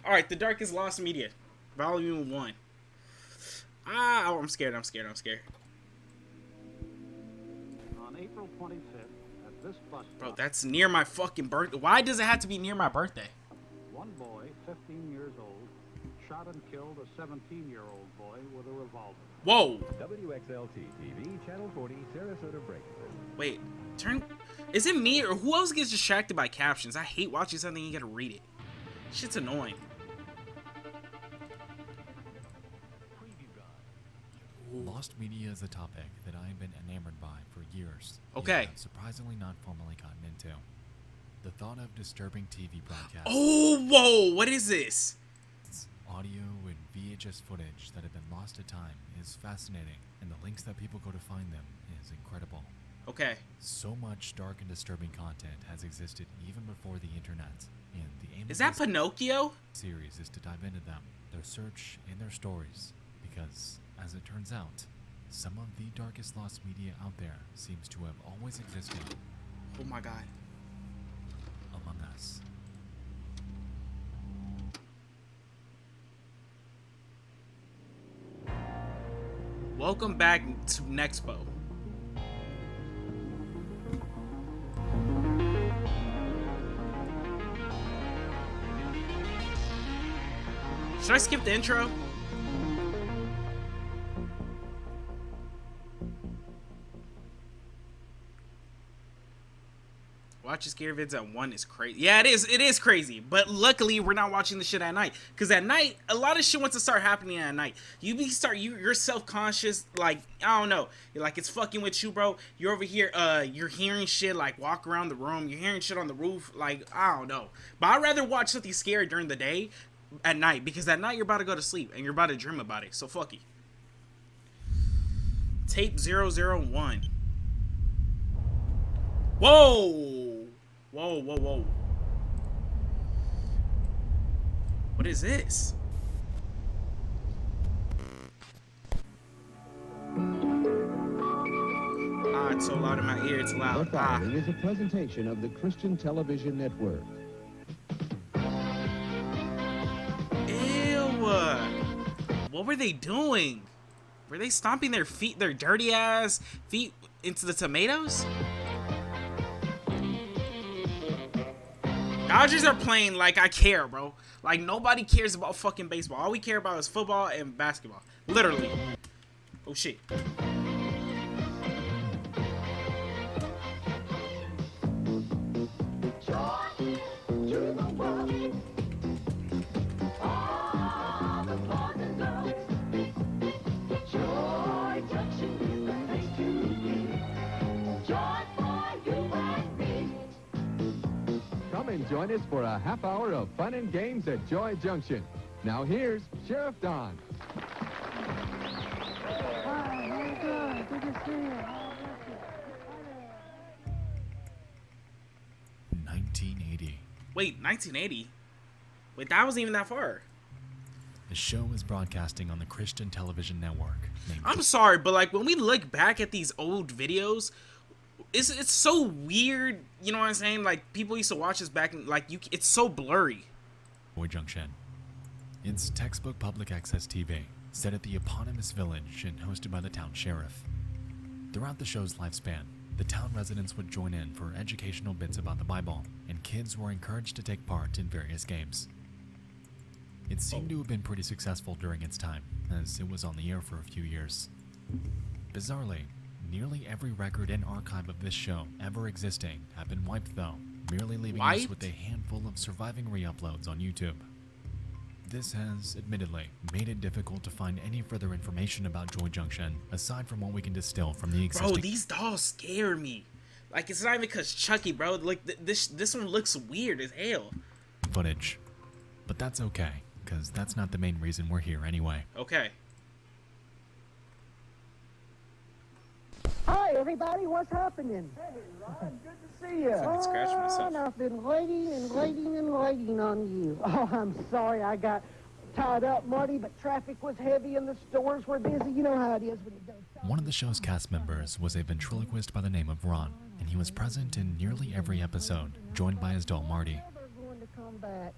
All right, The Darkest Lost Media, Volume 1. Ah, oh, I'm scared. I'm scared. I'm scared. On April 25th, at this bus Bro, stop, that's near my fucking birthday. Why does it have to be near my birthday? one boy, 15 years old, shot and killed a 17-year-old boy with a revolver. Whoa. WXLT TV, Channel 40, Sarasota, Brady. Wait, turn. Is it me or who else gets distracted by captions? I hate watching something you gotta read it. Shit's annoying. Lost media is a topic that I have been enamored by for years. Okay. Yet have surprisingly not formally gotten into. The thought of disturbing TV broadcasts, Oh, whoa, what is this? audio, and VHS footage that have been lost to time is fascinating, and the links that people go to find them is incredible. Okay. So much dark and disturbing content has existed even before the internet, and the aim Is of that this Pinocchio? series is to dive into them, their search, and their stories, because, as it turns out, some of the darkest lost media out there seems to have always existed Oh my god. among us. Welcome back to Nexpo. Should I skip the intro? Watching scary vids at 1 is crazy. Yeah, it is. It is crazy. But luckily, we're not watching the shit at night. Because at night, a lot of shit wants to start happening at night. You're self-conscious. Like, I don't know. Like, it's fucking with you, bro. You're over here, you're hearing shit, like, walk around the room. You're hearing shit on the roof. Like, I don't know. But I'd rather watch something scary during the day at night. Because at night, you're about to go to sleep. And you're about to dream about it. So, fuck you. Tape 001. Whoa! Whoa, whoa, whoa. What is this? Ah, it's so loud in my ear, it's The loud. Ah. following is a presentation of the Christian Television Network. Ew. What were they doing? Were they stomping their feet, their dirty ass feet into the tomatoes? Dodgers are playing like I care, bro. Like nobody cares about fucking baseball. All we care about is football and basketball. Literally. Oh shit. Come and join us for a half hour of fun and games at Joy Junction. Now here's Sheriff Don. Hi, good. Good to see you. 1980. Wait, 1980? Wait, that wasn't even that far. The show is broadcasting on the Christian Television Network. Named I'm sorry, but like when we look back at these old videos, it's so weird. You know what I'm saying? Like people used to watch this back in it's so blurry. Joy Junction. It's textbook public access TV, set at the eponymous village and hosted by the town sheriff. Throughout the show's lifespan, the town residents would join in for educational bits about the Bible, and kids were encouraged to take part in various games. It seemed to have been pretty successful during its time, as it was on the air for a few years. Bizarrely, nearly every record and archive of this show ever existing have been wiped though, merely leaving us with a handful of surviving re-uploads on YouTube. This has, admittedly, made it difficult to find any further information about Joy Junction, aside from what we can distill from the existing— Bro, these dolls scare me. Like, it's not even because Chucky, bro. Like, this one looks weird as hell. footage. But that's okay, because that's not the main reason we're here anyway. Okay. Hi, everybody. What's happening? Hey, Ron. Good to see you. I can scratch myself. And I've been waiting and waiting and waiting on you. Oh, I'm sorry I got tied up, Marty, but traffic was heavy and the stores were busy. You know how it is when you don't. One of the show's cast members was a ventriloquist by the name of Ron, and he was present in nearly every episode, joined by his doll Marty. They're going to come back.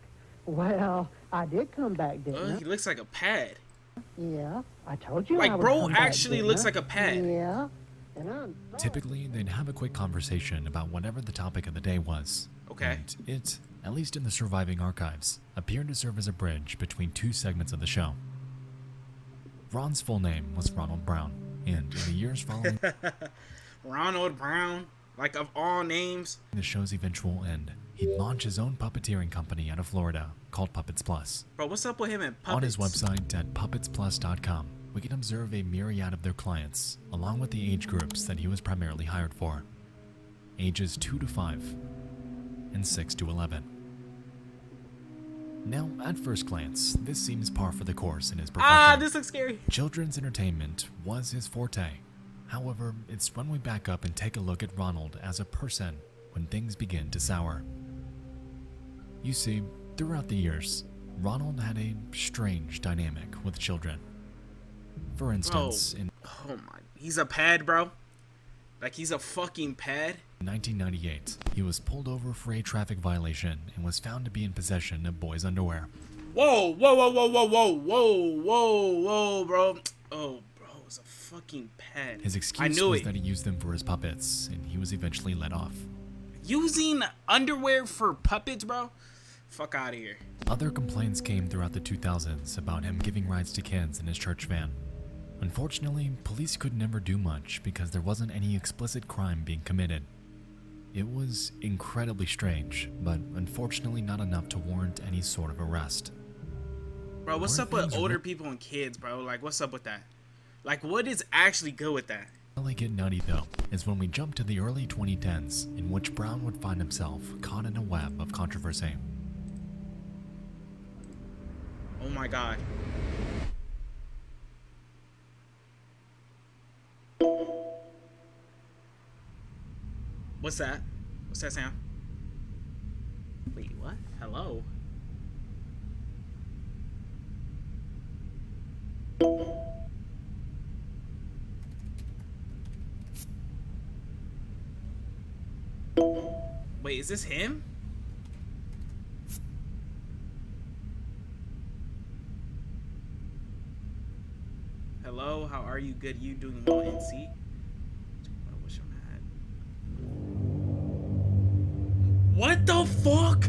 Well, I did come back, didn't He looks like a pad. I? Yeah, I told you I Like, would bro come back, actually didn't looks I? like a pad. Yeah, and I'm sorry. Typically, they'd have a quick conversation about whatever the topic of the day was. Okay. And it, at least in the surviving archives, appeared to serve as a bridge between two segments of the show. Ron's full name was Ronald Brown, and in the years following Ronald Brown, like of all names. the show's eventual end, he'd launch his own puppeteering company out of Florida called Puppets Plus. Bro, what's up with him and puppets? On his website at puppetsplus.com, we can observe a myriad of their clients, along with the age groups that he was primarily hired for. Ages 2 to 5 and 6 to 11. Now, at first glance, this seems par for the course in his profession. Ah, this looks scary. Children's entertainment was his forte. However, it's when we back up and take a look at Ronald as a person when things begin to sour. You see, throughout the years, Ronald had a strange dynamic with children. For instance, in Oh my, he's a pad, bro. Like, he's a fucking pad. 1998, he was pulled over for a traffic violation and was found to be in possession of boys' underwear. Whoa, whoa, whoa, whoa, whoa, whoa, whoa, whoa, whoa, bro. Oh, bro, it's a fucking pad. His I excuse knew was it. that he used them for his puppets, and he was eventually let off. Using underwear for puppets, bro? Fuck out of here. Other complaints came throughout the 2000s about him giving rides to kids in his church van. Unfortunately, police could never do much because there wasn't any explicit crime being committed. It was incredibly strange, but unfortunately not enough to warrant any sort of arrest. Bro, what's Were up with things older people and kids, bro? Like, what's up with that? Like, what is actually good with that? Really get nutty though is when we jump to the early 2010s, in which Brown would find himself caught in a web of controversy. Oh my god. What's that? What's that sound? Wait, what? Hello? Wait, is this him? Hello, how are you? Good, you doing well, NC? I wish I'm had. What the fuck?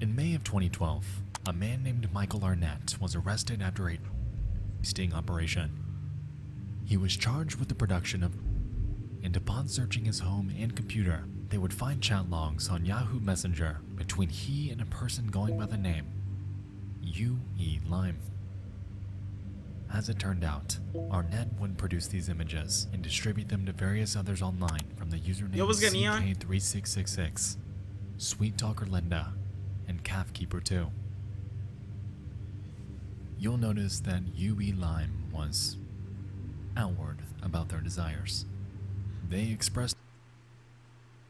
In May of 2012, a man named Michael Arnett was arrested after a sting operation. He was charged with the production of, and upon searching his home and computer, they would find chat logs on Yahoo Messenger between he and a person going by the name U.E. Lime. As it turned out, Arnett would produce these images and distribute them to various others online from the username Yo, what's good, Neon? CK3666, Sweet Talker Linda, and Calf Keeper 2. You'll notice that U.E. Lime was outward about their desires. They expressed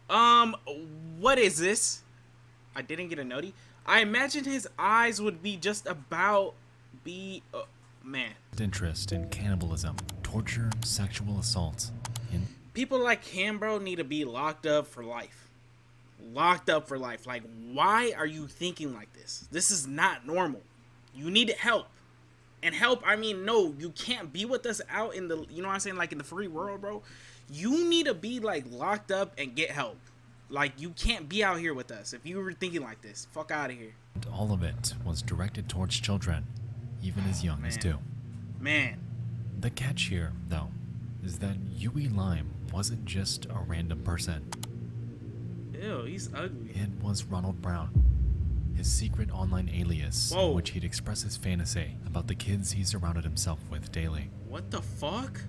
What is this? I didn't get a noti. I imagine his eyes would be just about man. interest in cannibalism, torture, sexual assault, and People like him, bro, need to be locked up for life. Locked up for life. Like, why are you thinking like this? This is not normal. You need help. And help, I mean, no, you can't be with us out in the, you know what I'm saying, like in the free world, bro. You need to be like locked up and get help. Like, you can't be out here with us if you were thinking like this. Fuck out of here. all of it was directed towards children, even as young as 2. Man. The catch here, though, is that U.E. Lime wasn't just a random person. Ew, he's ugly. It was Ronald Brown, his secret online alias Whoa. in which he'd express his fantasy about the kids he surrounded himself with daily. What the fuck?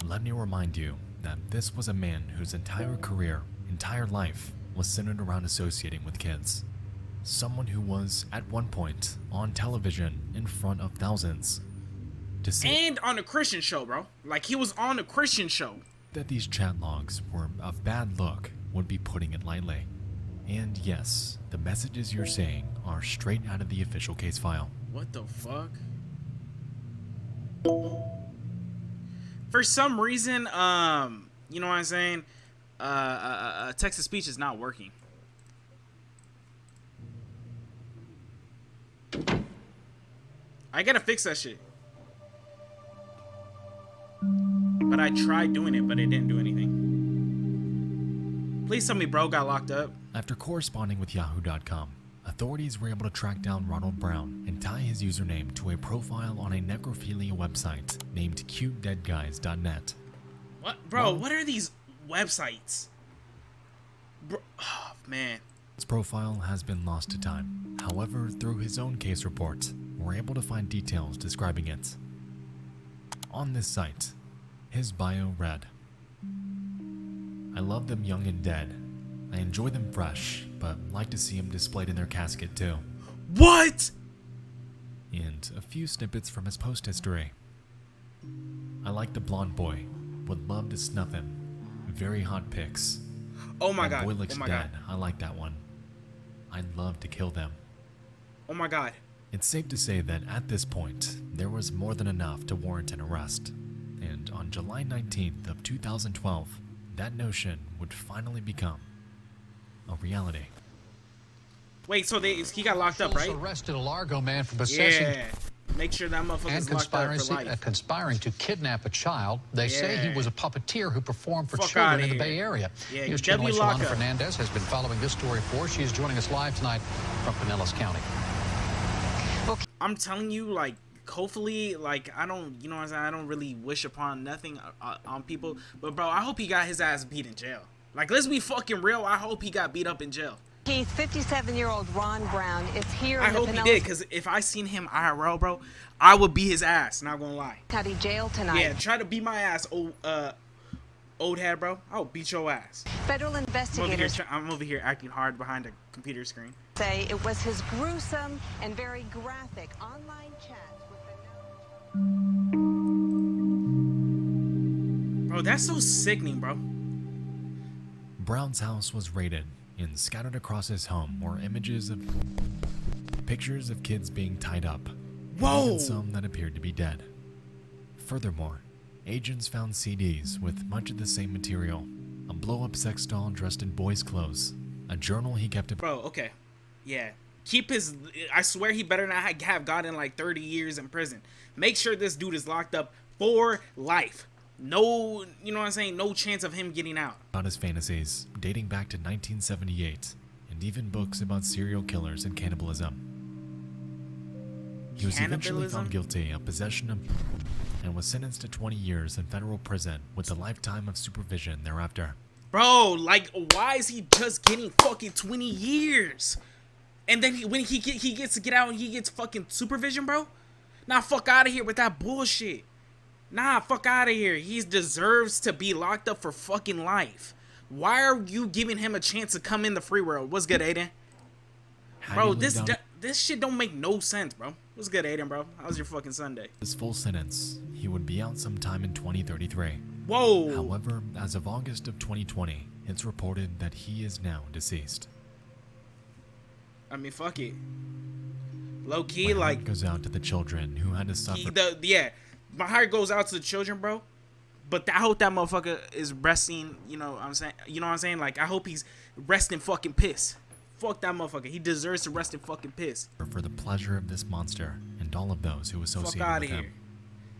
Let me remind you that this was a man whose entire career, entire life, was centered around associating with kids. Someone who was, at one point, on television in front of thousands. To say And on a Christian show, bro. Like, he was on a Christian show. that these chat logs were a bad look would be putting it lightly. And yes, the messages you're seeing are straight out of the official case file. What the fuck? For some reason, you know what I'm saying? Text to speech is not working. I gotta fix that shit. But I tried doing it, but it didn't do anything. Please tell me bro got locked up. After corresponding with Yahoo.com, authorities were able to track down Ronald Brown and tie his username to a profile on a necrophilia website named cutedeadguys.net. What? Bro, what are these websites? Bro, oh, man. His profile has been lost to time. However, through his own case report, we're able to find details describing it. On this site, his bio read, "I love them young and dead. I enjoy them fresh, but like to see them displayed in their casket too." What? And a few snippets from his post history. "I like the blonde boy. Would love to snuff him. Very hot pics. Oh my That god. boy looks Oh my dead. god. I like that one. I'd love to kill them." Oh my god. It's safe to say that at this point, there was more than enough to warrant an arrest. And on July 19th of 2012, that notion would finally become a reality. Wait, so he got locked up, right? Arrested a Largo man for possessing Yeah. Make sure that motherfucker's and locked up for life. conspiring to kidnap a child. They say he Yeah. was a puppeteer who performed for Fuck children outta in the here. Bay Area. Yeah, News W Channel's lock Yolanda up. Fernandez has been following this story for us. She is joining us live tonight from Pinellas County. I'm telling you, like, hopefully, like, I don't, you know what I'm saying? I don't really wish upon nothing on people. But, bro, I hope he got his ass beat in jail. Like, let's be fucking real. I hope he got beat up in jail. Keith, 57-year-old Ron Brown is here I in the hope he Pinellas did, because if I seen him IRL, bro, I would beat his ass. Not gonna lie. County Jail tonight. Yeah, try to beat my ass, old head, bro. I'll beat your ass. Federal investigators I'm over here acting hard behind a computer screen. say it was his gruesome and very graphic online chats with the known... Bro, that's so sickening, bro. Brown's house was raided, and scattered across his home were images of pictures of kids being tied up. Whoa! Even some that appeared to be dead. Furthermore, agents found CDs with much of the same material, a blow-up sex doll dressed in boys' clothes, a journal he kept. Bro, okay. Yeah. Keep his... I swear he better not have gotten like 30 years in prison. Make sure this dude is locked up for life. No, you know what I'm saying? No chance of him getting out. About his fantasies, dating back to 1978, and even books about serial killers and cannibalism. He was eventually found guilty of possession of and was sentenced to 20 years in federal prison with a lifetime of supervision thereafter. Bro, like, why is he just getting fucking 20 years? And then when he gets to get out and he gets fucking supervision, bro? Nah, fuck out of here with that bullshit. Nah, fuck out of here. He deserves to be locked up for fucking life. Why are you giving him a chance to come in the free world? What's good, Aiden? Bro, this shit don't make no sense, bro. What's good, Aiden, bro? How's your fucking Sunday? His full sentence, he would be out sometime in 2033. Whoa! However, as of August of 2020, it's reported that he is now deceased. I mean, fuck it. Low key, My heart like, goes out to the children who had to suffer. yeah, my heart goes out to the children, bro. But I hope that motherfucker is resting. You know what I'm saying? You know what I'm saying? Like, I hope he's resting fucking piss. Fuck that motherfucker. He deserves to rest in fucking piss. For the pleasure of this monster and all of those who associate Fuck out with of him. here.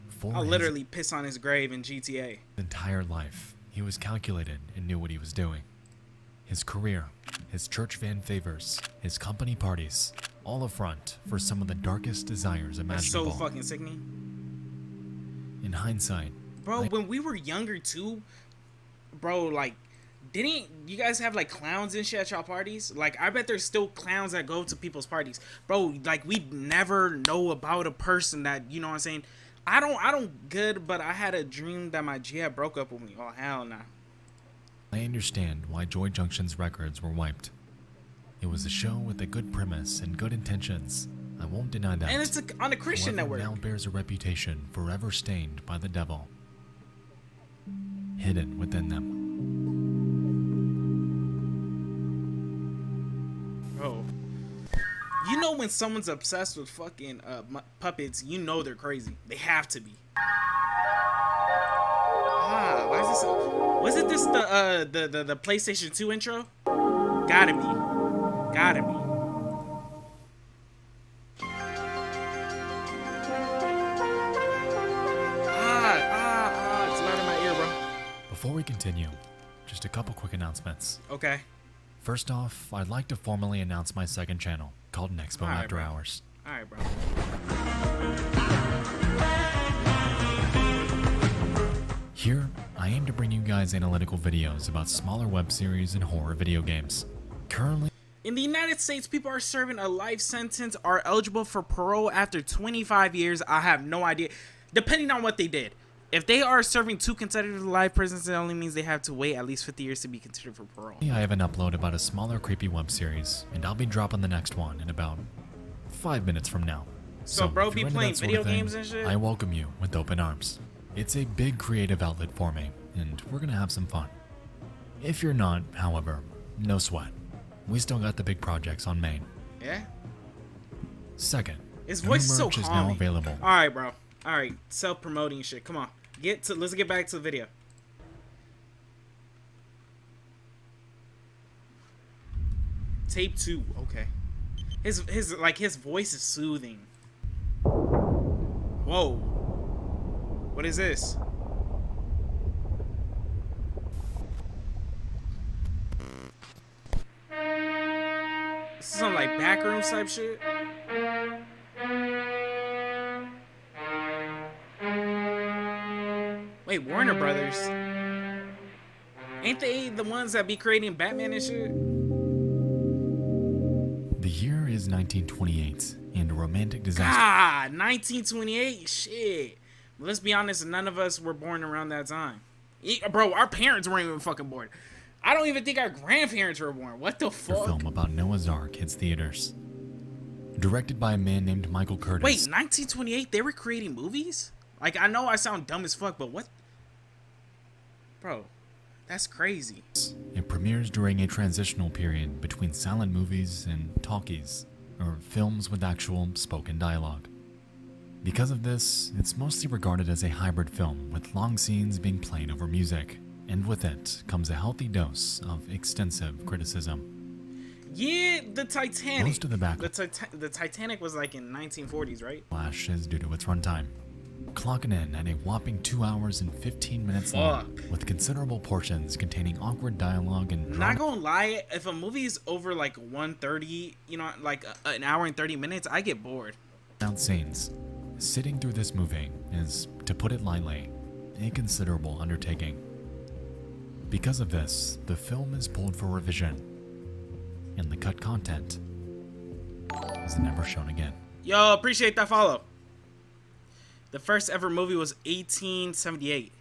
For I'll his literally piss on his grave in GTA. entire life, he was calculated and knew what he was doing. His career, his church fan favors, his company parties, all a front for some of the darkest desires That's so imaginable. fucking sickening. In hindsight, Bro, when we were younger too, bro, like, didn't you guys have like clowns and shit at y'all parties? Like, I bet there's still clowns that go to people's parties. Bro, like, we'd never know about a person that, you know what I'm saying? I don't good, but I had a dream that my G had broke up with me. Oh, hell nah. I understand why Joy Junction's records were wiped. It was a show with a good premise and good intentions. I won't deny that. And it's on a Christian However, network. now bears a reputation forever stained by the devil, hidden within them. Bro, you know when someone's obsessed with fucking puppets, you know they're crazy. They have to be. Ah, why is this? Was it this the PlayStation 2 intro? Gotta be. Gotta be. Before we continue, just a couple quick announcements. Okay. First off, I'd like to formally announce my second channel, called Nexpo All right, After bro. Hours. Alright, bro. Here, I aim to bring you guys analytical videos about smaller web series and horror video games. Currently, In the United States, people are serving a life sentence are eligible for parole after 25 years. I have no idea. Depending on what they did. If they are serving 2 consecutive life prisons, it only means they have to wait at least 50 years to be considered for parole. I have an upload about a smaller creepy web series, and I'll be dropping the next one in about 5 minutes from now. So bro if be you're into playing that sort video of thing, games and shit? I welcome you with open arms. It's a big creative outlet for me, and we're gonna have some fun. If you're not, however, no sweat. We still got the big projects on main. Yeah? Second, His new voice is so merch is now calming. available. Alright, bro. Alright, self-promoting shit. Come on. Let's get back to the video. Tape 2, okay. His voice is soothing. Whoa. What is this? This is some like backrooms type shit. Wait, Warner Brothers. Ain't they the ones that be creating Batman and shit? The year is 1928, and a romantic disaster. God, 1928. Shit. But let's be honest, none of us were born around that time. Bro, our parents weren't even fucking born. I don't even think our grandparents were born. What the A fuck? film about Noah's Ark hits theaters. Directed by a man named Michael Curtis. Wait, 1928? They were creating movies? Like, I know I sound dumb as fuck, but what? Bro, that's crazy. It premieres during a transitional period between silent movies and talkies, or films with actual spoken dialogue. Because of this, it's mostly regarded as a hybrid film with long scenes being played over music, and with it comes a healthy dose of extensive criticism. Yeah, the Titanic. Most of the back- The Titanic was like in 1940s, right? Flash is due to its runtime, clocking in at a whopping 2 hours and 15 minutes long, with considerable portions containing awkward dialogue and Not drama. gonna lie, if a movie is over like 1:30, you know, like an hour and 30 minutes, I get bored. Out scenes. Sitting through this movie is, to put it lightly, a considerable undertaking. Because of this, the film is pulled for revision, and the cut content is never shown again. Yo, appreciate that follow. The first ever movie was 1878.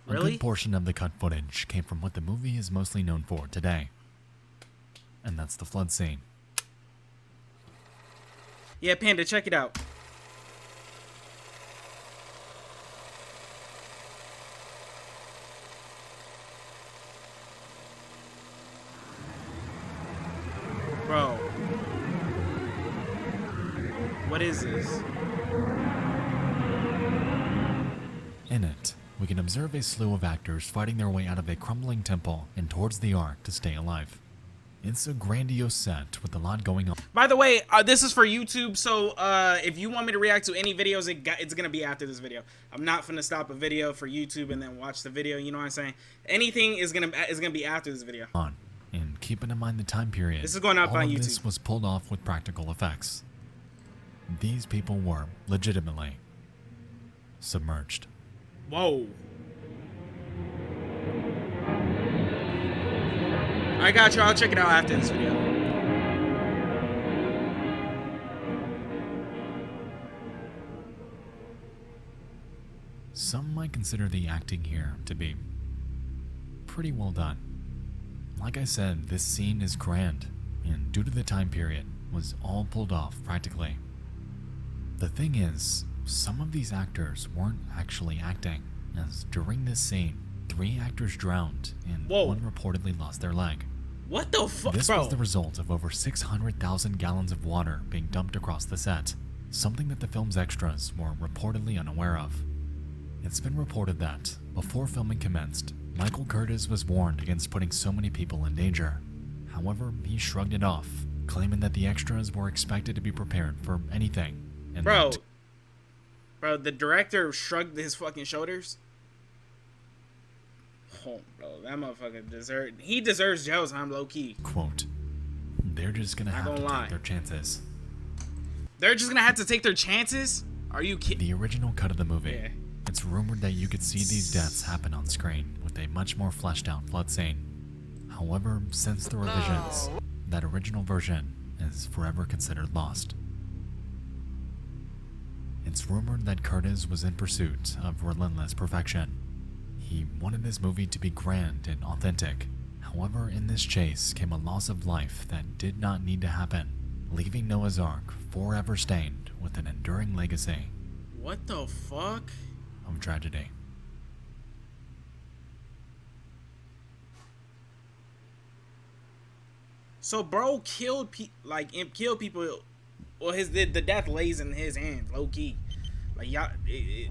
A Really? good portion of the cut footage came from what the movie is mostly known for today, and that's the flood scene. Yeah, Panda, check it out. Bro. What is this? In it, we can observe a slew of actors fighting their way out of a crumbling temple and towards the Ark to stay alive. It's a grandiose set with a lot going on. By the way, this is for YouTube, so if you want me to react to any videos, it's gonna be after this video. I'm not gonna stop a video for YouTube and then watch the video. You know what I'm saying? Anything is gonna be after this video. And keeping in mind the time period, This is going up all on of YouTube. this was pulled off with practical effects. These people were legitimately submerged. Whoa. I got you. I'll check it out after this video. Some might consider the acting here to be pretty well done. Like I said, this scene is grand, and due to the time period, was all pulled off practically. The thing is, some of these actors weren't actually acting, as during this scene, 3 actors drowned and Whoa. 1 reportedly lost their leg. What the fuck, This bro? was the result of over 600,000 gallons of water being dumped across the set, something that the film's extras were reportedly unaware of. It's been reported that, before filming commenced, Michael Curtis was warned against putting so many people in danger. However, he shrugged it off, claiming that the extras were expected to be prepared for anything. And Bro, that- the director shrugged his fucking shoulders. Oh, bro, that motherfucker he deserves jail time, low key. Quote, they're just gonna have to take their chances. They're just gonna have to take their chances? Are you kidding? The original cut of the movie. Yeah. It's rumored that you could see these deaths happen on screen with a much more fleshed out blood scene. However, since the revisions, that original version is forever considered lost. It's rumored that Curtis was in pursuit of relentless perfection. He wanted this movie to be grand and authentic. However, in this chase came a loss of life that did not need to happen, leaving Noah's Ark forever stained with an enduring legacy. What the fuck? Of tragedy. So bro killed people. Well, the death lays in his hands, low key. Like y'all,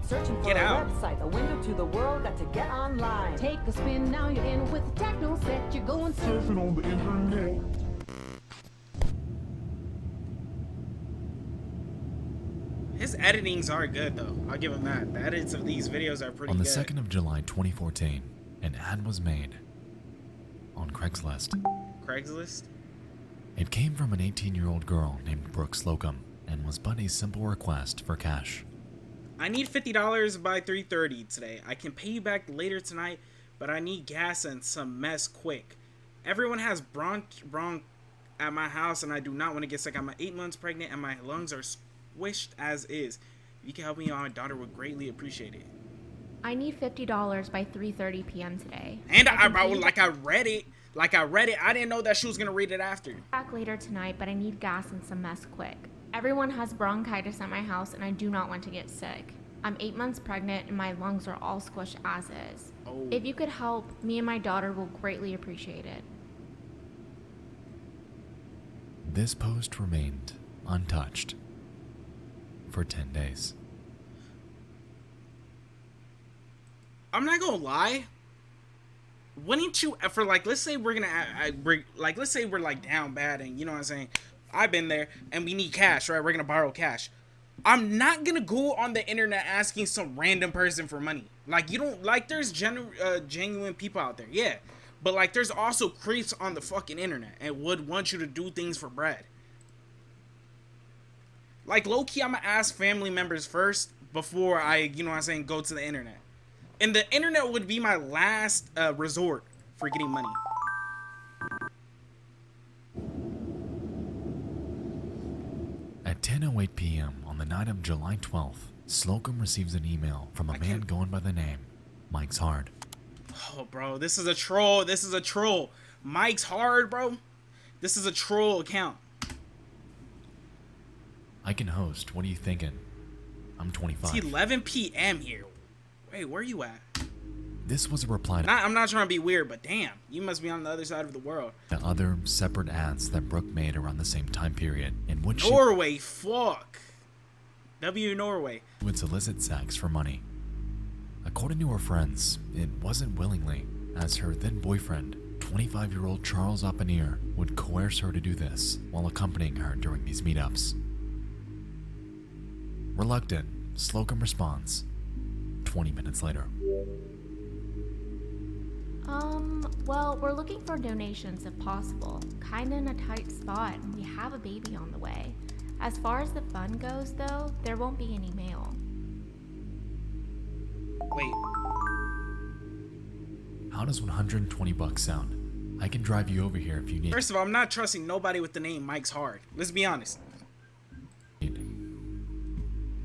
Searching for get a out. website, a window to the world, got to get online. Take a spin, now you're in with the techno set. You're going surfing on the internet. His editings are good though. I'll give him that. The edits of these videos are pretty good. On the 2nd of July 2014, an ad was made on Craigslist. Craigslist? It came from an 18-year-old girl named Brooke Slocum and was but a simple request for cash. I need $50 by 3:30 today. I can pay you back later tonight, but I need gas and some mess quick. Everyone has bronch at my house, and I do not want to get sick. I'm 8 months pregnant, and my lungs are squished as is. If you can help me, my daughter would greatly appreciate it. I need $50 by 3:30 p.m. today. And I read it. I didn't know that she was gonna read it after. Back later tonight, but I need gas and some mess quick. Everyone has bronchitis at my house, and I do not want to get sick. I'm 8 months pregnant, and my lungs are all squished as is. Oh. If you could help, me and my daughter will greatly appreciate it. This post remained untouched for 10 days. I'm not gonna lie. Wouldn't you, for like, let's say we're gonna, let's say we're like down bad, and you know what I'm saying? I've been there, and we need cash, right? We're gonna borrow cash. I'm not gonna go on the internet asking some random person for money. Like, you don't, like, there's genuine people out there, yeah. But like, there's also creeps on the fucking internet and would want you to do things for bread. Like, low-key, I'm gonna ask family members first before I, you know what I'm saying, go to the internet. And the internet would be my last resort for getting money. At 10:08 p.m. on the night of July 12th, Slocum receives an email from a man going by the name Mike's Hard. Oh, bro, this is a troll. This is a troll. Mike's Hard, bro. This is a troll account. I can host. What are you thinking? I'm 25. It's 11 p.m. here. Wait, where are you at? This was a reply I'm not trying to be weird, but damn, you must be on the other side of the world. to other separate ads that Brooke made around the same time period, in which Norway, fuck. Norway. she would solicit sex for money. According to her friends, it wasn't willingly, as her then boyfriend, 25-year-old Charles Oppenheer, would coerce her to do this while accompanying her during these meetups. Reluctant, Slocum responds 20 minutes later. Well, we're looking for donations if possible. Kinda in a tight spot, and we have a baby on the way. As far as the fund goes, though, there won't be any mail. Wait. How does $120 sound? I can drive you over here if you need. First of all, I'm not trusting nobody with the name Mike's Hard. Let's be honest.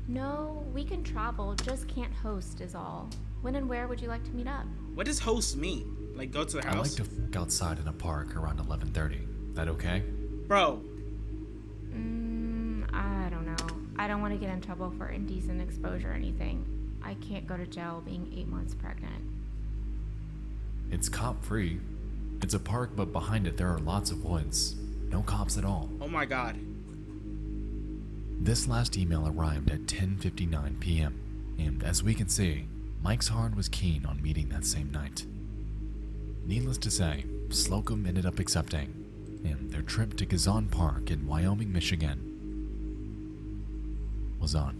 No, we can travel, just can't host is all. When and where would you like to meet up? What does host mean? Like, go to the I like house? to fuck outside in a park around 11:30. That okay? Bro. I don't know. I don't want to get in trouble for indecent exposure or anything. I can't go to jail being 8 months pregnant. It's cop-free. It's a park, but behind it there are lots of woods. No cops at all. Oh my god. This last email arrived at 10:59 p.m. And as we can see, Mike's Hard was keen on meeting that same night. Needless to say, Slocum ended up accepting, and their trip to Kazan Park in Wyoming, Michigan was on.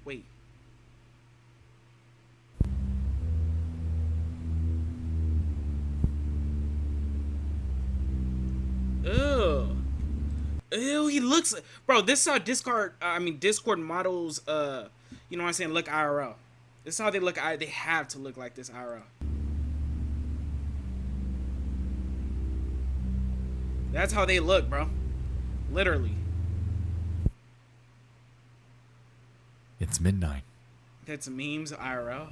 Wait. he looks, bro. This is how Discord models, you know what I'm saying, look IRL. This is how they look. They have to look like this IRL. That's how they look, bro. Literally. It's midnight. That's memes IRL.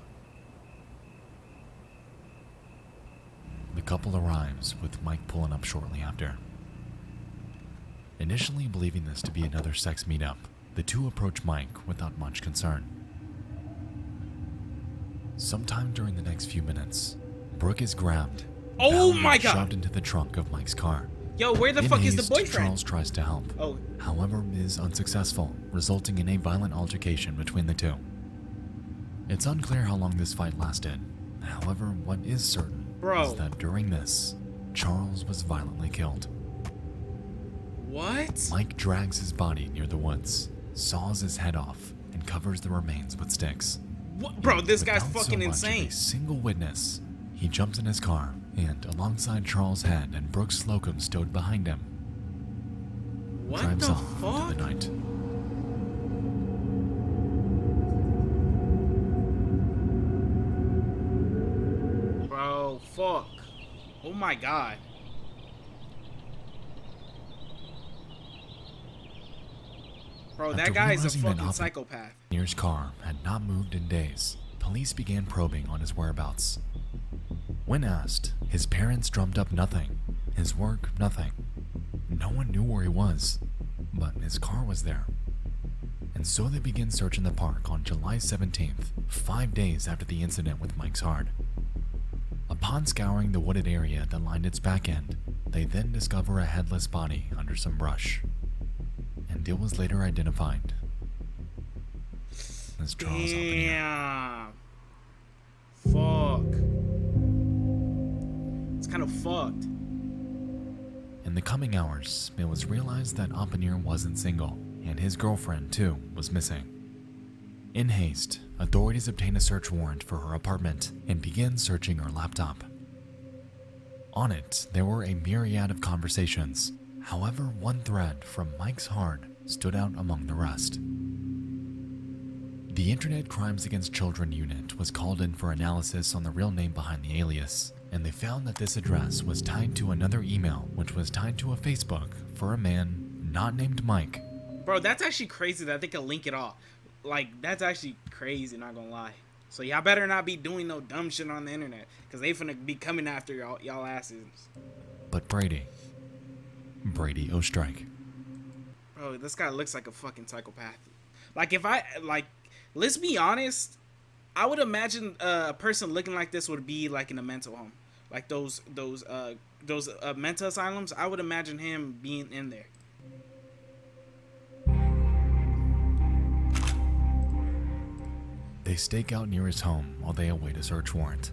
The couple arrives, with Mike pulling up shortly after. Initially believing this to be another sex meetup, the two approach Mike without much concern. Sometime during the next few minutes, Brooke is grabbed, oh bound, my and God, shoved into the trunk of Mike's car. Yo, where the In fuck haste, is the boyfriend? Charles tries to help, however is unsuccessful, resulting in a violent altercation between the two. It's unclear how long this fight lasted. However, what is certain is that during this, Charles was violently killed. What? Mike drags his body near the woods, saws his head off, and covers the remains with sticks. What? Bro, this guy's Without fucking so much insane. of a single witness, he jumps in his car, and alongside Charles' head and Brooke Slocum stowed behind him, What drives the off fuck? into the night. Bro, fuck. Oh my God. Bro, that After guy is a realizing that fucking psychopath. Near's car had not moved in days. Police began probing on his whereabouts. When asked, his parents drummed up nothing. His work, nothing. No one knew where he was, but his car was there. And so they began searching the park on July 17th, 5 days after the incident with Mike's Hard. Upon scouring the wooded area that lined its back end, they then discover a headless body under some brush. And it was later identified as Charles Oppenheimer. Damn. Fuck. It's kind of fucked. In the coming hours, it was realized that Oppenheimer wasn't single, and his girlfriend, too, was missing. In haste, authorities obtain a search warrant for her apartment and begin searching her laptop. On it, there were a myriad of conversations. However, one thread from Mike's Hard stood out among the rest. The Internet Crimes Against Children Unit was called in for analysis on the real name behind the alias, and they found that this address was tied to another email, which was tied to a Facebook for a man not named Mike. Bro, that's actually crazy that they can link it all. Like, that's actually crazy, not gonna lie. So y'all better not be doing no dumb shit on the internet, because they finna be coming after y'all asses. But Brady Ostrike. Bro, this guy looks like a fucking psychopath. Like, let's be honest, I would imagine a person looking like this would be like in a mental home. Like those mental asylums, I would imagine him being in there. They stake out near his home while they await a search warrant.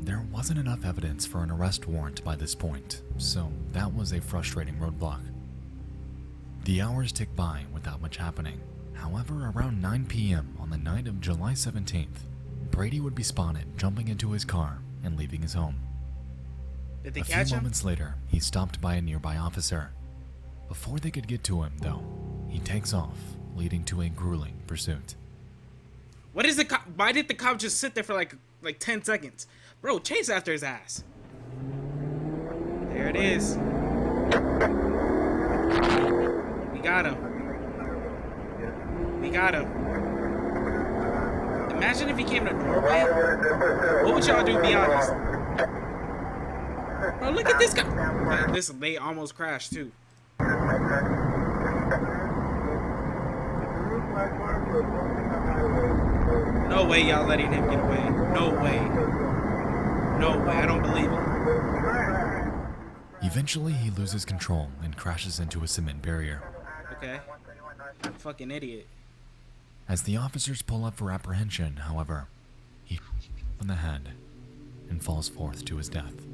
There wasn't enough evidence for an arrest warrant by this point, so that was a frustrating roadblock. The hours tick by without much happening. However, around 9 p.m. on the night of July 17th, Brady would be spotted jumping into his car and leaving his home. Did they A catch few him? moments later, he's stopped by a nearby officer. Before they could get to him, though, he takes off, leading to a grueling pursuit. What is the cop? Why did the cop just sit there for like 10 seconds? Bro, chase after his ass. There it is. We got him. We got him. Imagine if he came to the doorway. What would y'all do, be honest? Bro, look at this guy. Listen, they almost crashed too. No way y'all letting him get away. No way. No way. I don't believe it. Eventually, he loses control and crashes into a cement barrier. Okay. Fucking idiot. As the officers pull up for apprehension, however, he on the head and falls forth to his death.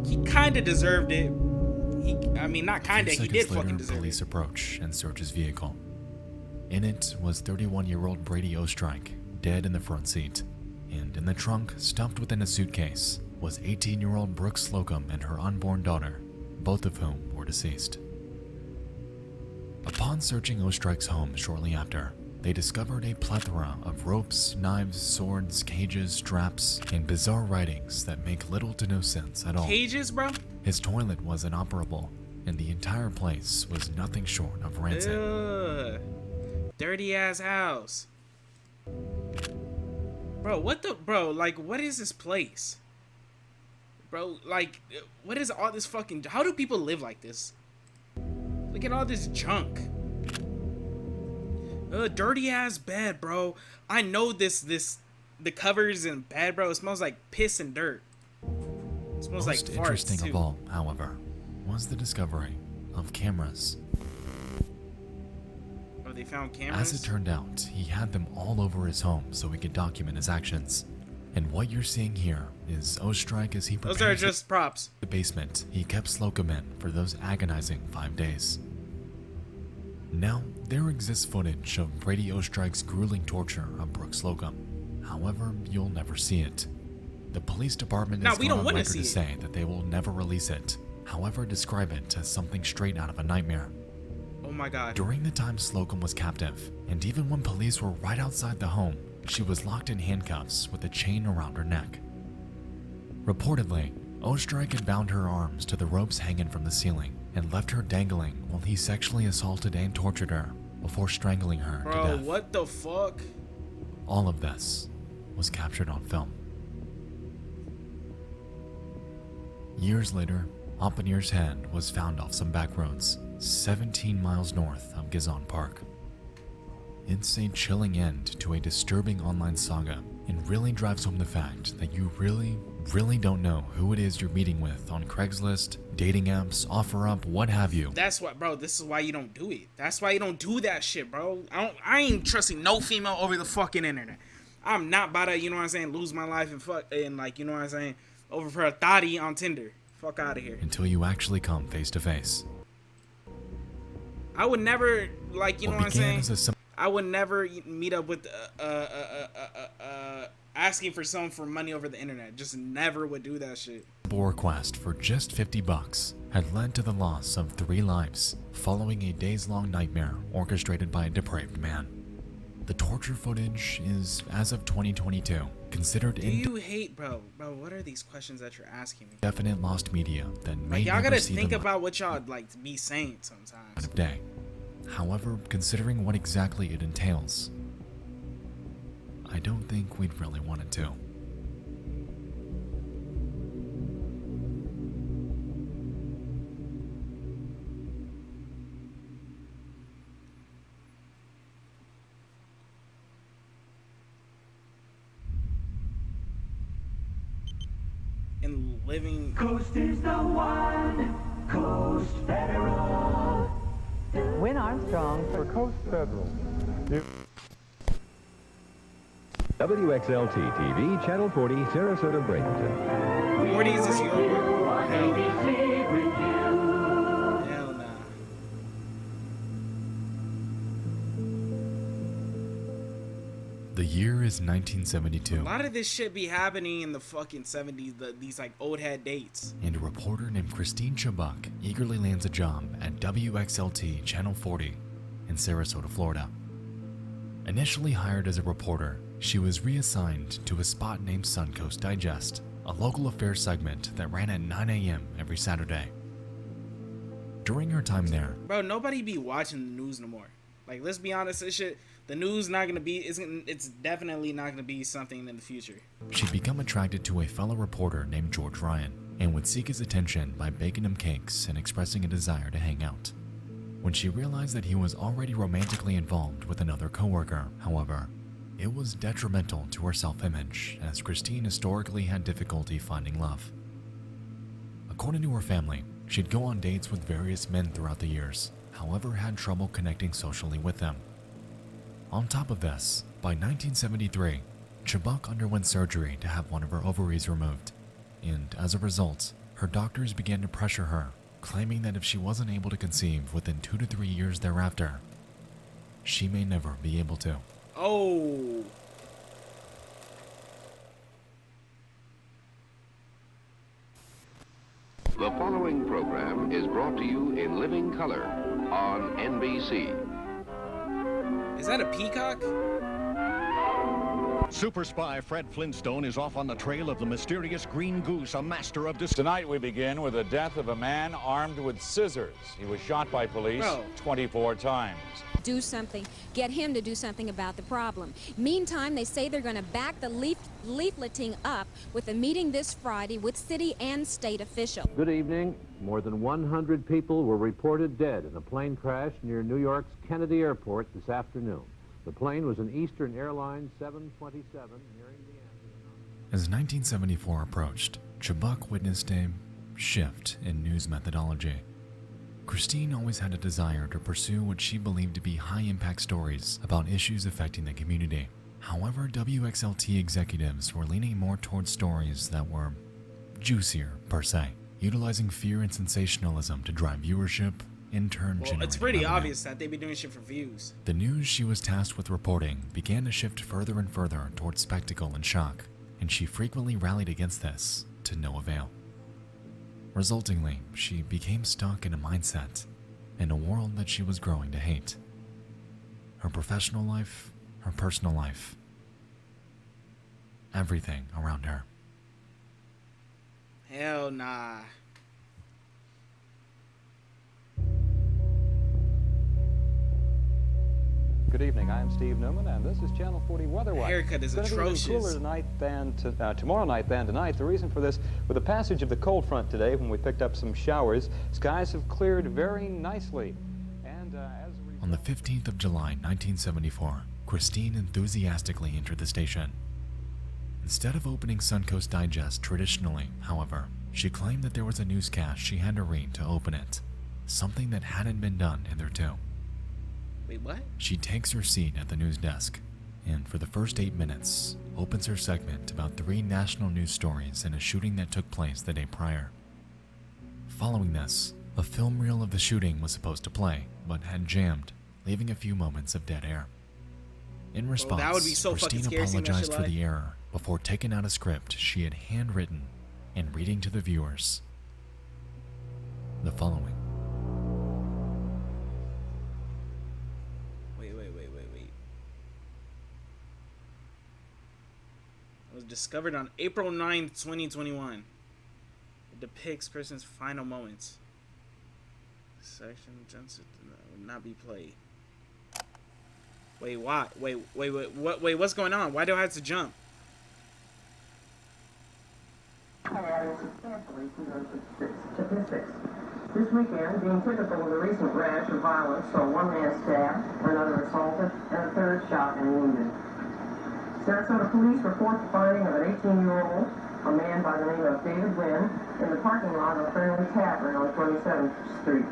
He kinda deserved it. Not kinda, he did fucking deserve it. Police approach and search his vehicle. In it was 31-year-old Brady Ostrike, dead in the front seat, and in the trunk, stuffed within a suitcase, was 18-year-old Brooke Slocum and her unborn daughter, both of whom were deceased. Upon searching Ostrike's home shortly after, they discovered a plethora of ropes, knives, swords, cages, straps, and bizarre writings that make little to no sense at all. Cages, bro? His toilet was inoperable, and the entire place was nothing short of rancid. Ugh. Dirty ass house. Bro, like, what is this place? Bro, like, what is all this fucking... How do people live like this? Look at all this junk. Dirty ass bed, bro. I know the covers and bed, bro. It smells like piss and dirt. It smells like farts, Most interesting too. of all, however, was the discovery of cameras. Oh, they found cameras? As it turned out, he had them all over his home so he could document his actions. And what you're seeing here is Ostrike as he prepares Those are just props. the basement he kept Slocum in for those agonizing 5 days. Now, there exists footage of Brady Ostrike's grueling torture of Brooke Slocum. However, you'll never see it. The police department has gone on record to say that they will never release it. However, describe it as something straight out of a nightmare. Oh my god. During the time Slocum was captive, and even when police were right outside the home, she was locked in handcuffs with a chain around her neck. Reportedly, Ostrike had bound her arms to the ropes hanging from the ceiling and left her dangling while he sexually assaulted and tortured her before strangling her to death. Bro, what the fuck? All of this was captured on film. Years later, Oppenier's head was found off some back roads, 17 miles north of Gizon Park. It's a chilling end to a disturbing online saga and really drives home the fact that you really don't know who it is you're meeting with on Craigslist, dating apps, OfferUp, what have you. That's what, bro, this is why you don't do it. That's why you don't do that shit, bro. I ain't trusting no female over the fucking internet. I'm not about to, you know what I'm saying, lose my life and fuck, and like, you know what I'm saying, over for a thotty on Tinder. Fuck out of here. Until you actually come face to face. I would never, like, you know what I'm saying? As a I would never meet up with asking for someone for money over the internet. Just never would do that shit. simple request for just $50 had led to the loss of 3 lives following a days-long nightmare orchestrated by a depraved man. The torture footage is, as of 2022, considered Do you hate, bro, what are these questions that you're asking me? Indefinite lost media that may Like, y'all never gotta see think the about what y'all, like, be saying sometimes. light of day. However, considering what exactly it entails, I don't think we'd really want it to. And living... Coast is the one. Coast Federal. Win Armstrong for Coast Federal. WXLT TV, Channel 40, Sarasota, Bradenton. 40 is this your word? Hell nah. The year is 1972. A lot of this shit be happening in the fucking 70s, these like old head dates. And a reporter named Christine Chabuk eagerly lands a job at WXLT Channel 40 in Sarasota, Florida. Initially hired as a reporter, she was reassigned to a spot named Suncoast Digest, a local affairs segment that ran at 9 a.m. every Saturday. During her time there, Bro, nobody be watching the news no more. Like, let's be honest, this shit, the news not gonna be, it's definitely not gonna be something in the future. she'd become attracted to a fellow reporter named George Ryan and would seek his attention by baking him cakes and expressing a desire to hang out. When she realized that he was already romantically involved with another coworker, however, it was detrimental to her self-image, as Christine historically had difficulty finding love. According to her family, she'd go on dates with various men throughout the years, however had trouble connecting socially with them. On top of this, by 1973, Chabuk underwent surgery to have one of her ovaries removed, and as a result, her doctors began to pressure her, claiming that if she wasn't able to conceive within 2 to 3 years thereafter, she may never be able to. Oh. The following program is brought to you in living color on NBC. Is that a peacock? Super spy Fred Flintstone is off on the trail of the mysterious Green Goose, a master of deception. Tonight we begin with the death of a man armed with scissors. He was shot by police 24 times. Do something, get him to do something about the problem. Meantime, they say they're going to back the leafleting up with a meeting this Friday with city and state officials. Good evening. More than 100 people were reported dead in a plane crash near New York's Kennedy Airport this afternoon. The plane was an Eastern Airlines 727 nearing the end. As 1974 approached, Chubbuck witnessed a shift in news methodology. Christine always had a desire to pursue what she believed to be high-impact stories about issues affecting the community. However, WXLT executives were leaning more towards stories that were juicier, per se, utilizing fear and sensationalism to drive viewership. Well, it's pretty obvious that they be doing shit for views. The news she was tasked with reporting began to shift further and further towards spectacle and shock, and she frequently rallied against this to no avail. Resultingly, she became stuck in a mindset, in a world that she was growing to hate. Her professional life, her personal life, everything around her. Hell nah. Good evening, I'm Steve Newman, and this is Channel 40 Weather Watch. Haircut is atrocious. It's going to be cooler tonight than tomorrow night than tonight. The reason for this, with the passage of the cold front today, when we picked up some showers, skies have cleared very nicely. And on the 15th of July, 1974, Christine enthusiastically entered the station. Instead of opening Suncoast Digest traditionally, however, she claimed that there was a newscast she had to read to open it, something that hadn't been done hitherto. Wait, what? She takes her seat at the news desk, and for the first 8 minutes, opens her segment about 3 national news stories and a shooting that took place the day prior. Following this, a film reel of the shooting was supposed to play, but had jammed, leaving a few moments of dead air. In response, that would be so Christine apologized for the error before taking out a script she had handwritten and reading to the viewers the following. Was discovered on April 9th, 2021. It depicts Kristen's final moments. Section will not be played. Wait, why? Wait, what's going on? Why do I have to jump? Adding substantially to those statistics. This weekend, being typical of the recent rash of violence, saw one man stabbed, another assaulted, and a third shot and wounded. Sarasota police report the finding of an 18-year-old, a man by the name of David Wynn, in the parking lot of a Friendly Tavern on 27th Street.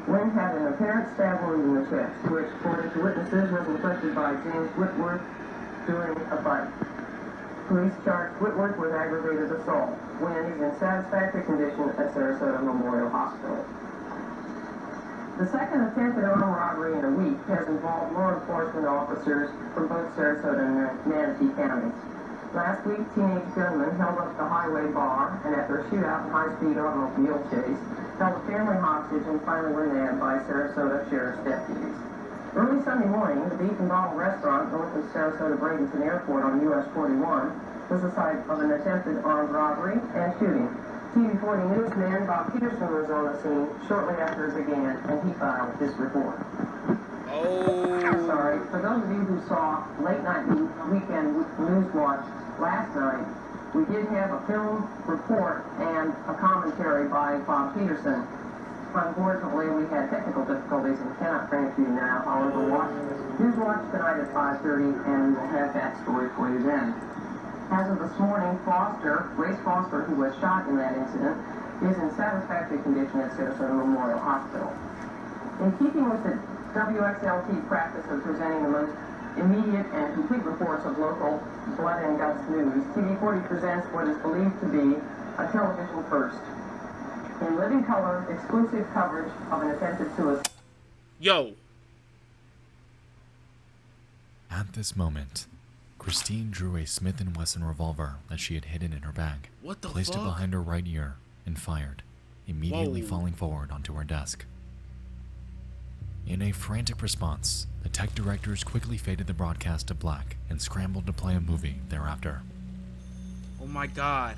Wynn had an apparent stab wound in the chest, which, according to witnesses, was inflicted by James Whitworth during a fight. Police charged Whitworth with aggravated assault. Wynn is in satisfactory condition at Sarasota Memorial Hospital. The second attempted armed robbery in a week has involved law enforcement officers from both Sarasota and Manatee counties. Last week, teenage gunmen held up the highway bar and, after a shootout and high-speed automobile chase, held a family hostage and finally were nabbed by Sarasota Sheriff's deputies. Early Sunday morning, the Beef and Bottle restaurant north of Sarasota Bradenton Airport on US 41 was the site of an attempted armed robbery and shooting. TV40 newsman Bob Peterson was on the scene shortly after it began, and he filed this report. Sorry, for those of you who saw Late Night Weekend News Watch last night, we did have a film report and a commentary by Bob Peterson. Unfortunately, we had technical difficulties and cannot bring it to you now. However, News Watch tonight at 5:30, and we'll have that story for you then. As of this morning, Grace Foster, who was shot in that incident, is in satisfactory condition at Sarasota Memorial Hospital. In keeping with the WXLT practice of presenting the most immediate and complete reports of local blood and guts news, TV40 presents what is believed to be a television first. In living color, exclusive coverage of an attempted suicide. Yo. At this moment, Christine drew a Smith & Wesson revolver that she had hidden in her bag, What the placed fuck? it behind her right ear, and fired, immediately falling forward onto her desk. In a frantic response, the tech directors quickly faded the broadcast to black and scrambled to play a movie thereafter. Oh my god.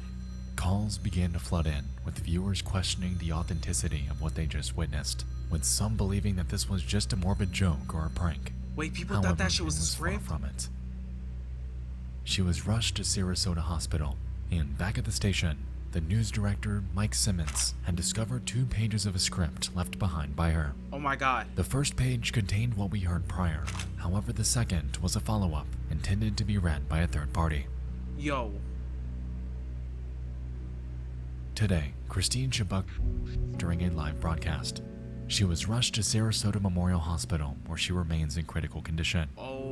Calls began to flood in, with viewers questioning the authenticity of what they just witnessed, with some believing that this was just a morbid joke or a prank. Wait, people However, thought that shit was a it far script? from it. She was rushed to Sarasota Hospital, and back at the station, the news director, Mike Simmons, had discovered 2 pages of a script left behind by her. Oh my god. The first page contained what we heard prior. However, the second was a follow-up intended to be read by a third party. Yo. Today, Christine Chibuk during a live broadcast. She was rushed to Sarasota Memorial Hospital, where she remains in critical condition. Oh.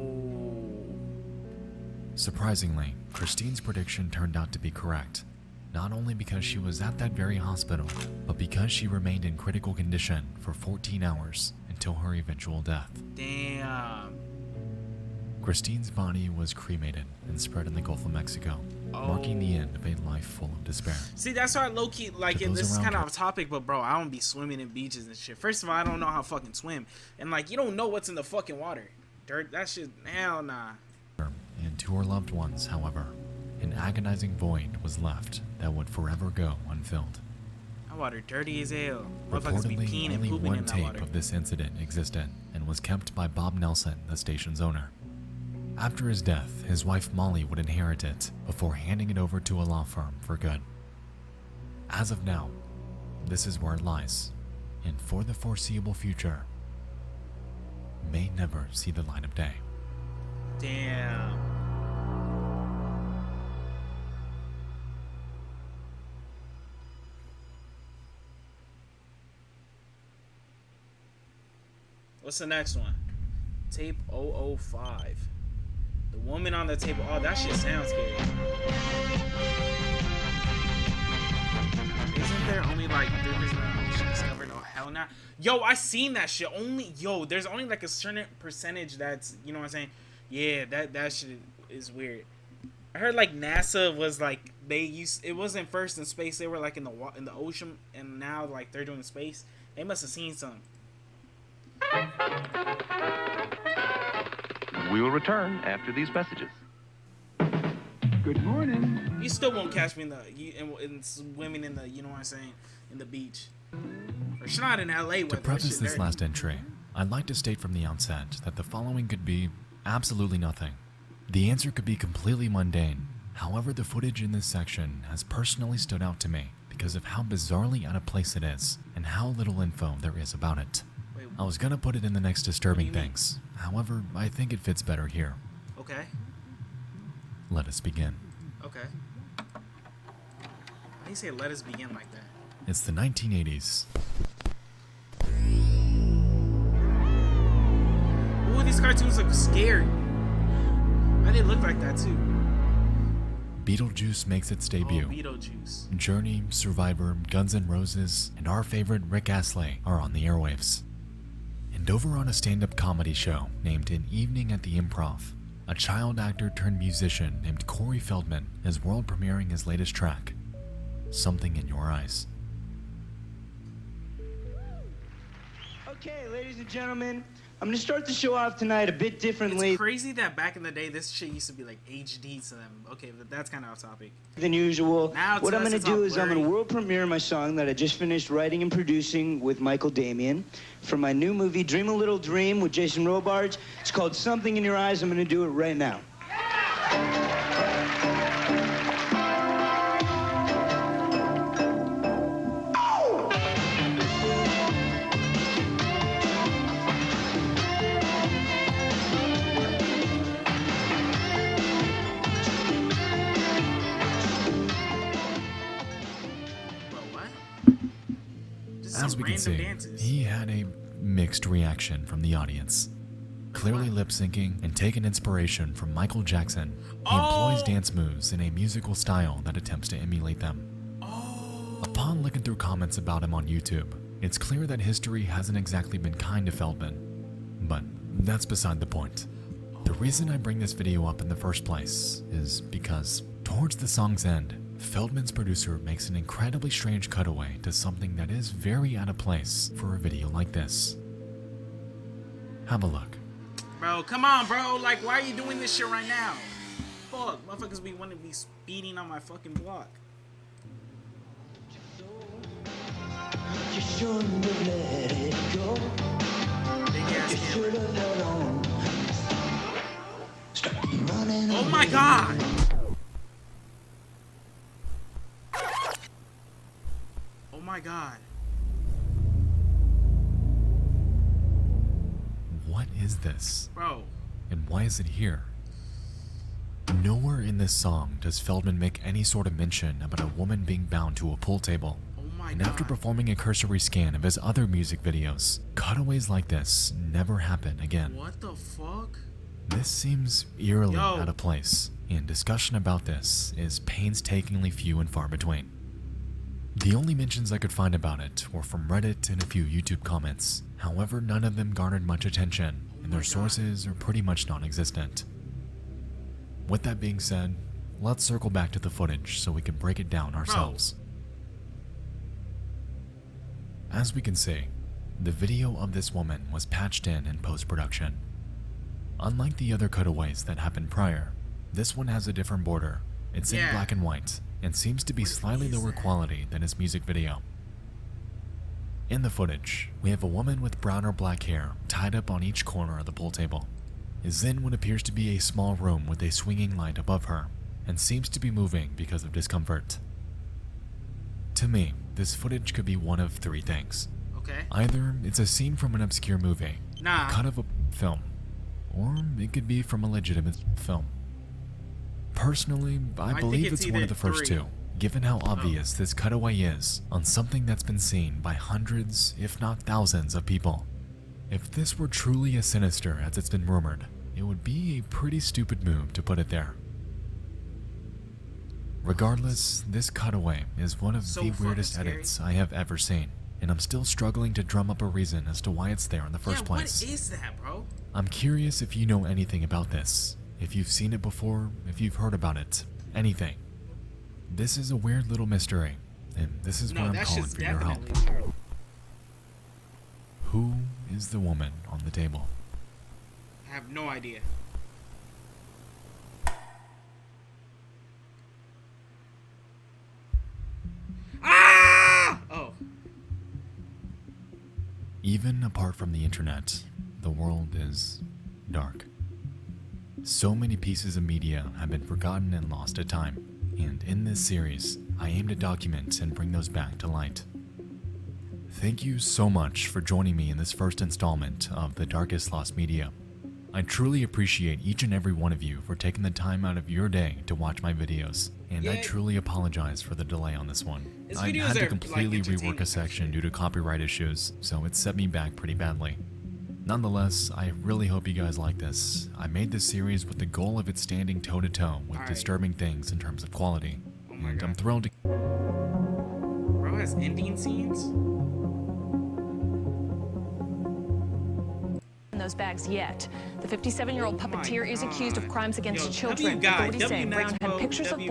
Surprisingly, Christine's prediction turned out to be correct. Not only because she was at that very hospital, but because she remained in critical condition for 14 hours until her eventual death. Damn. Christine's body was cremated and spread in the Gulf of Mexico, marking the end of a life full of despair. See, that's why low-key, like, To and those this is around kind of her. off topic, but bro, I don't be swimming in beaches and shit. First of all, I don't know how to fucking swim. And, like, you don't know what's in the fucking water. Dirt, that shit, hell nah. And to her loved ones, however, an agonizing void was left that would forever go unfilled. That water dirty as hell. Motherfuckers be Reportedly, peeing and only pooping one in that tape water. of this incident existed and was kept by Bob Nelson, the station's owner. After his death, his wife Molly would inherit it before handing it over to a law firm for good. As of now, this is where it lies, and for the foreseeable future, may never see the light of day. Damn. What's the next one? Tape 005. The woman on the tape. Oh, that shit sounds scary. Isn't there only like she discovered? Oh hell nah. Yo, I seen that shit. There's only like a certain percentage that's, you know what I'm saying? Yeah, that shit is weird. I heard like NASA was like it wasn't first in space. They were like in the ocean, and now like they're doing space. They must have seen something. We will return after these messages. Good morning. You still won't catch me in swimming in the, you know what I'm saying, in the beach. Or it's not in LA weather. To preface this last entry, I'd like to state from the outset that the following could be absolutely nothing. The answer could be completely mundane. However, the footage in this section has personally stood out to me because of how bizarrely out of place it is and how little info there is about it. I was gonna put it in the next disturbing things. However, I think it fits better here. Okay. Let us begin. Okay. Why do you say let us begin like that? It's the 1980s. Ooh, these cartoons look scary. Why they look like that too? Beetlejuice makes its debut. Oh, Beetlejuice. Journey, Survivor, Guns N' Roses, and our favorite Rick Astley are on the airwaves. And over on a stand-up comedy show named An Evening at the Improv, a child actor turned musician named Corey Feldman is world premiering his latest track, Something in Your Eyes. Okay, ladies and gentlemen, I'm going to start the show off tonight a bit differently. It's crazy that back in the day, this shit used to be like HD to them. Okay, but that's kind of off topic. Than usual. Now What I'm going to do is I'm blurry. going to world premiere my song that I just finished writing and producing with Michael Damian from my new movie, Dream a Little Dream, with Jason Robards. It's called Something in Your Eyes. I'm going to do it right now. As we can see, he had a mixed reaction from the audience. Clearly lip-syncing and taking inspiration from Michael Jackson, he employs dance moves in a musical style that attempts to emulate them. Upon looking through comments about him on YouTube, it's clear that history hasn't exactly been kind to Feldman. But that's beside the point. The reason I bring this video up in the first place is because, towards the song's end, Feldman's producer makes an incredibly strange cutaway to something that is very out of place for a video like this. Have a look. Bro, come on, bro. Like, why are you doing this shit right now? Fuck, motherfuckers be wanting to be speeding on my fucking block. You shouldn't have let it go. You should have held on. Stop running. Oh my god! Oh my god. What is this? Bro. And why is it here? Nowhere in this song does Feldman make any sort of mention about a woman being bound to a pool table. And after performing a cursory scan of his other music videos, cutaways like this never happen again. What the fuck? This seems eerily out of place, and discussion about this is painstakingly few and far between. The only mentions I could find about it were from Reddit and a few YouTube comments. However, none of them garnered much attention, and their sources are pretty much non-existent. With that being said, let's circle back to the footage so we can break it down ourselves. As we can see, the video of this woman was patched in post-production. Unlike the other cutaways that happened prior, this one has a different border. It's in black and white, and seems to be slightly lower quality than his music video. In the footage, we have a woman with brown or black hair tied up on each corner of the pool table, is in what appears to be a small room with a swinging light above her, and seems to be moving because of discomfort. To me, this footage could be one of three things. Okay. Either it's a scene from an obscure movie, a cut of a film, or it could be from a legitimate film. Personally, I believe it's one of the first two, given how obvious this cutaway is on something that's been seen by hundreds, if not thousands, of people. If this were truly as sinister as it's been rumored, it would be a pretty stupid move to put it there. Regardless, this cutaway is one of the weirdest edits I have ever seen, and I'm still struggling to drum up a reason as to why it's there in the first place. What is that, bro? I'm curious if you know anything about this, if you've seen it before, if you've heard about it, anything. This is a weird little mystery, and this is where I'm calling for your help. Who is the woman on the table? I have no idea. Oh. Even apart from the internet, the world is dark. So many pieces of media have been forgotten and lost to time, and in this series, I aim to document and bring those back to light. Thank you so much for joining me in this first installment of The Darkest Lost Media. I truly appreciate each and every one of you for taking the time out of your day to watch my videos, and I truly apologize for the delay on this one. I had to completely rework a section due to copyright issues, so it set me back pretty badly. Nonetheless, I really hope you guys like this. I made this series with the goal of it standing toe-to-toe with disturbing things in terms of quality, and I'm thrilled to... Bro has ending scenes? Those bags yet. The 57-year-old puppeteer is accused of crimes against children. W guy, Authorities say Brown had pictures of boys